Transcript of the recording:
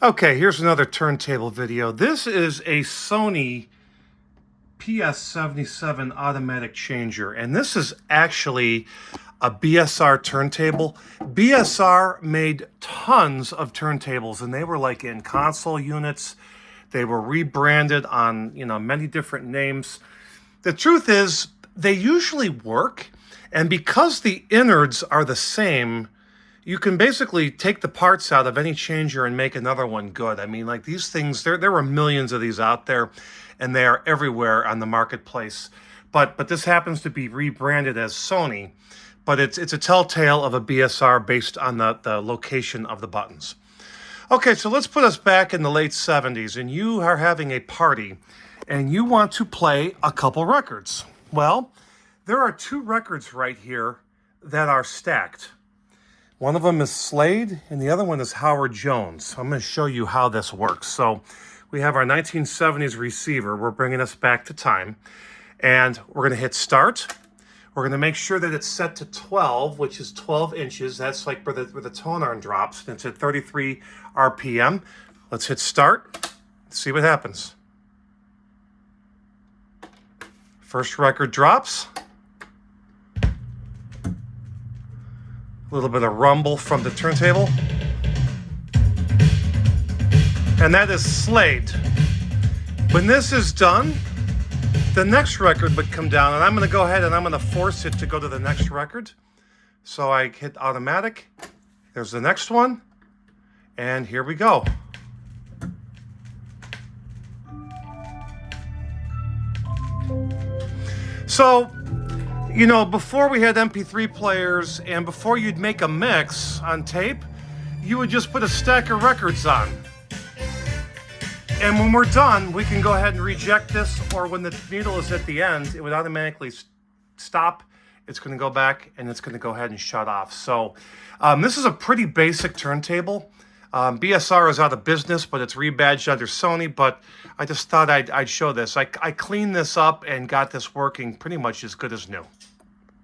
Okay, here's another turntable video. This is a Sony ps-77 automatic changer, and this is actually a BSR turntable. BSR made tons of turntables, and they were like in console units. They were rebranded on, many different names. The truth is, they usually work, and because the innards are the same, you can basically take the parts out of any changer and make another one good. I mean, like these things, there were millions of these out there, and they are everywhere on the marketplace. But this happens to be rebranded as Sony, but it's a telltale of a BSR based on the location of the buttons. Okay, so let's put us back in the late 70s, and you are having a party, and you want to play a couple records. Well, there are two records right here that are stacked. One of them is Slade, and the other one is Howard Jones. I'm going to show you how this works. So we have our 1970s receiver. We're bringing us back to time. And we're going to hit start. We're going to make sure that it's set to 12, which is 12 inches. That's like where the tone arm drops. And it's at 33 RPM. Let's hit start. See what happens. First record drops. A little bit of rumble from the turntable. And that is Slade. When this is done, the next record would come down, and I'm going to go ahead and I'm going to force it to go to the next record. So I hit automatic. There's the next one. And here we go. So, before we had MP3 players and before you'd make a mix on tape, you would just put a stack of records on. And when we're done, we can go ahead and reject this, or when the needle is at the end, it would automatically stop. It's going to go back and it's going to go ahead and shut off. So this is a pretty basic turntable. BSR is out of business, but it's rebadged under Sony, but I just thought I'd show this. I cleaned this up and got this working pretty much as good as new.